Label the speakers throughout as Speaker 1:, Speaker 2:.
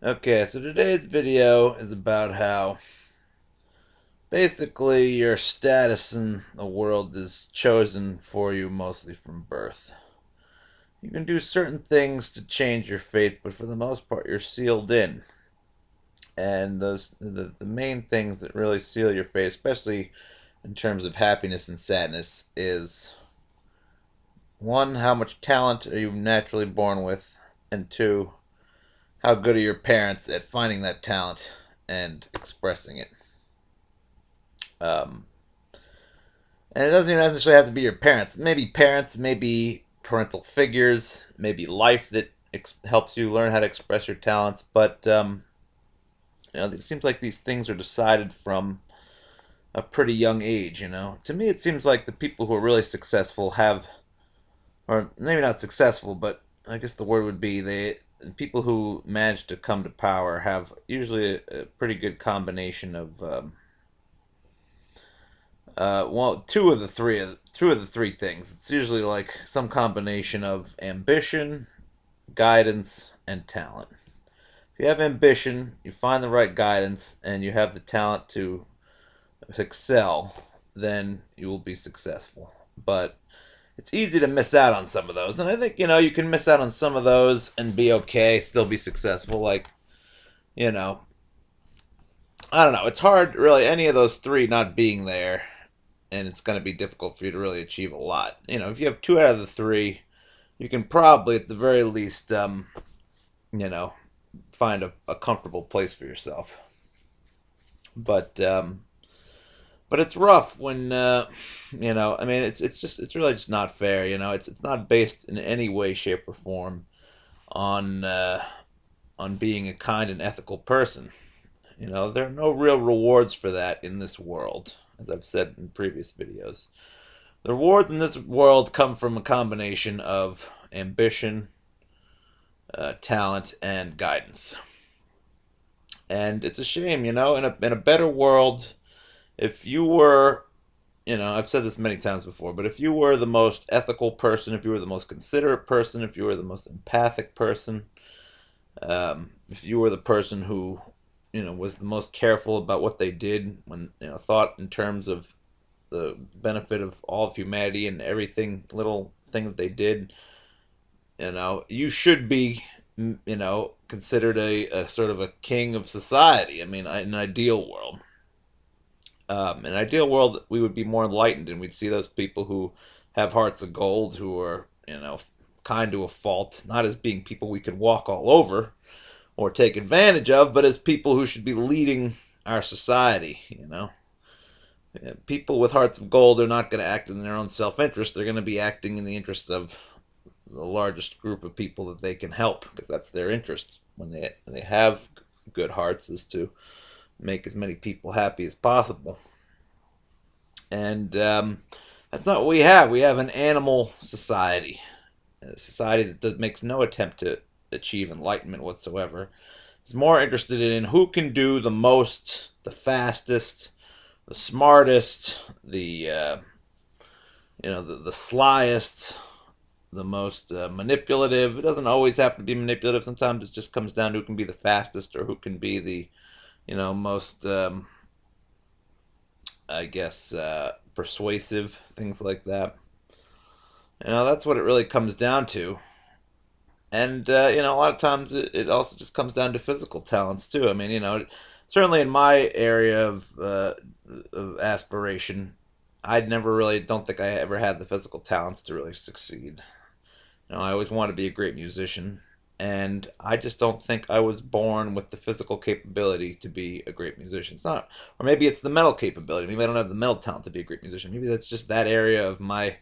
Speaker 1: Okay, so today's video is about how basically your status in the world is chosen for you mostly from birth. You can do certain things to change your fate, but for the most part, you're sealed in. And the main things that really seal your fate, especially in terms of happiness and sadness, is one, how much talent are you naturally born with, and two, how good are your parents at finding that talent and expressing it. Um, and it doesn't even necessarily have to be your parents, maybe parental figures, maybe life that helps you learn how to express your talents. But it seems like these things are decided from a pretty young age. To me, it seems like the people who are really successful have, or maybe not successful, but I guess the word would be people who manage to come to power have usually a pretty good combination of well, two of the three things. It's usually like some combination of ambition, guidance, and talent. If you have ambition, you find the right guidance, and you have the talent to excel, then you will be successful. But it's easy to miss out on some of those, and I think you can miss out on some of those and be okay, still be successful. Like you know, I don't know. It's hard, really, any of those three not being there, and it's going to be difficult for you to really achieve a lot. If you have two out of the three, you can probably, at the very least, you know, find a comfortable place for yourself. But but it's rough when I mean, it's really just not fair. It's not based in any way, shape, or form on on being a kind and ethical person. There are no real rewards for that in this world, as I've said in previous videos. The rewards in this world come from a combination of ambition, talent, and guidance. And it's a shame, in a better world, if you were, I've said this many times before, but if you were the most ethical person, if you were the most considerate person, if you were the most empathic person, if you were the person who, was the most careful about what they did when, thought in terms of the benefit of all of humanity and everything little thing that they did, you should be, considered a sort of a king of society. I mean, in an ideal world. In an ideal world, we would be more enlightened, and we'd see those people who have hearts of gold, who are, kind to a fault, not as being people we could walk all over or take advantage of, but as people who should be leading our society. People with hearts of gold are not going to act in their own self-interest. They're going to be acting in the interests of the largest group of people that they can help, because that's their interest when they have good hearts, is to make as many people happy as possible. And that's not what we have. We have an animal society, a society that makes no attempt to achieve enlightenment whatsoever. It's more interested in who can do the most, the fastest, the smartest, the slyest, the most manipulative. It doesn't always have to be manipulative. Sometimes it just comes down to who can be the fastest, or who can be the, most, I guess, persuasive, things like that. That's what it really comes down to. And, a lot of times it also just comes down to physical talents, too. I mean, certainly in my area of aspiration, I'd never really, don't think I ever had the physical talents to really succeed. I always wanted to be a great musician, and I just don't think I was born with the physical capability to be a great musician. It's not, or maybe it's the mental capability. Maybe I don't have the mental talent to be a great musician. Maybe that's just that area of my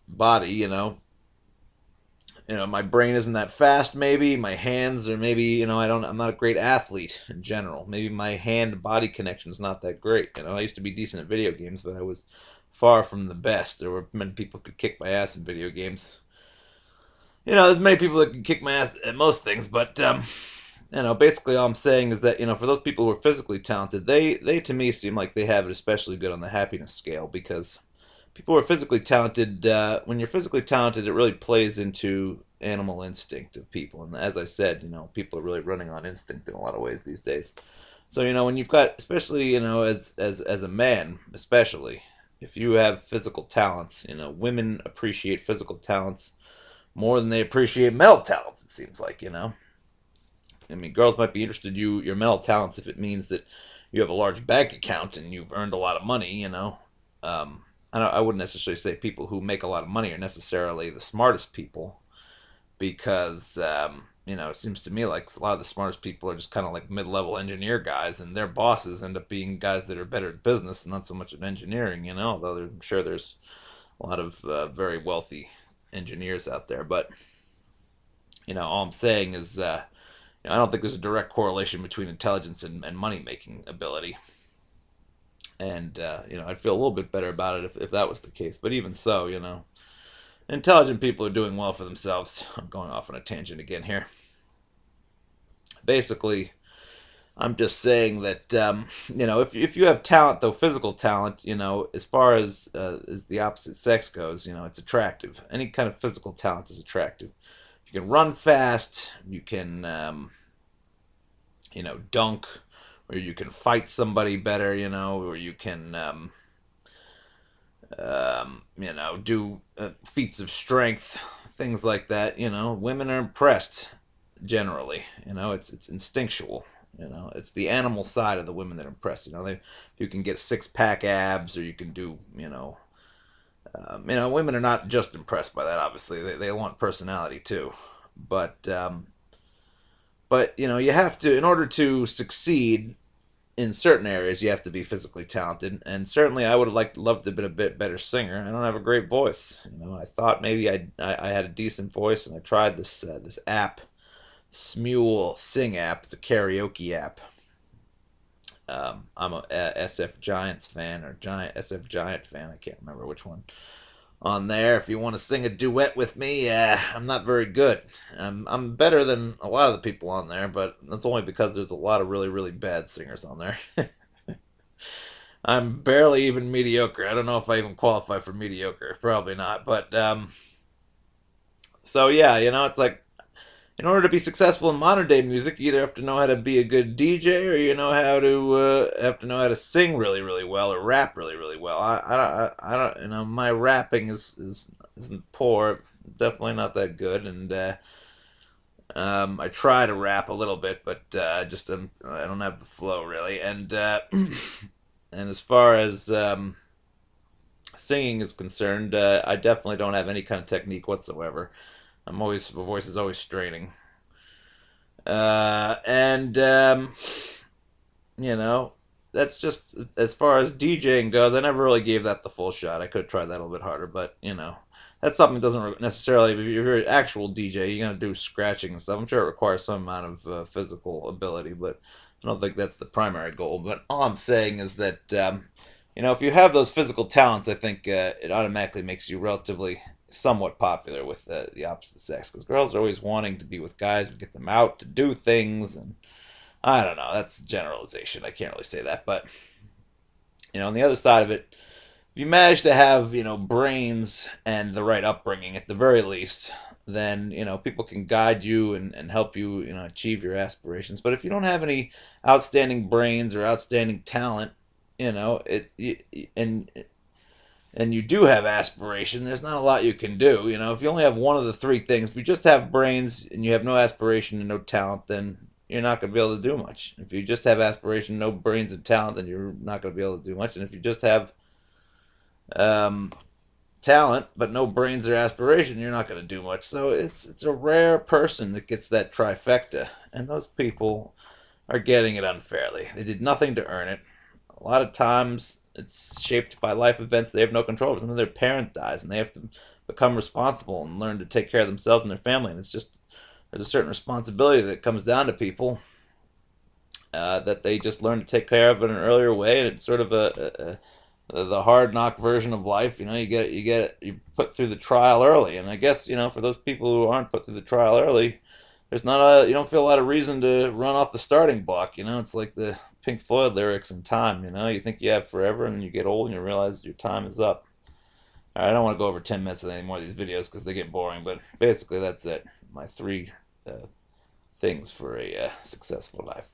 Speaker 1: body. My brain isn't that fast. Maybe my hands, or maybe I'm not a great athlete in general. Maybe my hand body connection is not that great. I used to be decent at video games, but I was far from the best. There were many people who could kick my ass in video games. There's many people that can kick my ass at most things, but basically all I'm saying is that for those people who are physically talented, they to me seem like they have it especially good on the happiness scale, because people who are physically talented, when you're physically talented, it really plays into animal instinct of people. And as I said, people are really running on instinct in a lot of ways these days. So when you've got, especially as a man, especially if you have physical talents, women appreciate physical talents more than they appreciate mental talents. It seems like. I mean, girls might be interested in your mental talents if it means that you have a large bank account and you've earned a lot of money. I wouldn't necessarily say people who make a lot of money are necessarily the smartest people because it seems to me like a lot of the smartest people are just kind of like mid-level engineer guys, and their bosses end up being guys that are better at business and not so much at engineering. Although I'm sure there's a lot of very wealthy engineers out there, but all I'm saying is I don't think there's a direct correlation between intelligence and money making ability. And I'd feel a little bit better about it if that was the case. But even so, intelligent people are doing well for themselves. I'm going off on a tangent again here. Basically, I'm just saying that if you have talent, though physical talent, as far as the opposite sex goes, it's attractive. Any kind of physical talent is attractive. You can run fast. You can dunk, or you can fight somebody better. Or you can do feats of strength, things like that. Women are impressed generally. It's instinctual. It's the animal side of the women that are impressed. If you can get six pack abs, or you can do, women are not just impressed by that. Obviously, they want personality too, but you have to, in order to succeed in certain areas, you have to be physically talented. And certainly, I would have loved to have been a bit better singer. I don't have a great voice. I thought maybe I had a decent voice, and I tried this app, Smule Sing app. It's a karaoke app. I'm a SF Giants fan, or Giant SF Giant fan. I can't remember which one. On there, if you want to sing a duet with me, I'm not very good. I'm better than a lot of the people on there, but that's only because there's a lot of really, really bad singers on there. I'm barely even mediocre. I don't know if I even qualify for mediocre. Probably not. But so yeah, it's like, in order to be successful in modern day music, you either have to know how to be a good DJ, or have to know how to sing really, really well, or rap really, really well. I don't, my rapping isn't poor, definitely not that good, and I try to rap a little bit, but I don't have the flow really, and and as far as singing is concerned, I definitely don't have any kind of technique whatsoever. My voice is always straining. And you know, that's just as far as DJing goes. I never really gave that the full shot. I could have tried that a little bit harder, but that's something that doesn't necessarily. If you're an actual DJ, you're gonna do scratching and stuff. I'm sure it requires some amount of physical ability, but I don't think that's the primary goal. But all I'm saying is that if you have those physical talents, I think it automatically makes you relatively somewhat popular with the opposite sex, because girls are always wanting to be with guys and get them out to do things, and I don't know, that's generalization, I can't really say that, but on the other side of it, if you manage to have brains and the right upbringing at the very least, then people can guide you and help you achieve your aspirations. But if you don't have any outstanding brains or outstanding talent, and you do have aspiration, there's not a lot you can do. If you only have one of the three things, if you just have brains and you have no aspiration and no talent, then you're not going to be able to do much. If you just have aspiration, no brains and talent, then you're not going to be able to do much. And if you just have um, talent but no brains or aspiration, you're not going to do much. So it's a rare person that gets that trifecta, and those people are getting it unfairly. They did nothing to earn it. A lot of times it's shaped by life events they have no control over. Some of their parent dies, and they have to become responsible and learn to take care of themselves and their family. And it's just, there's a certain responsibility that comes down to people that they just learn to take care of in an earlier way, and it's sort of the hard knock version of life. You put through the trial early, and I guess for those people who aren't put through the trial early, there's not you don't feel a lot of reason to run off the starting block. It's like the Pink Floyd lyrics in Time. You think you have forever, and then you get old and you realize your time is up. I don't want to go over 10 minutes of any more of these videos because they get boring, but basically that's it. My three things for a successful life.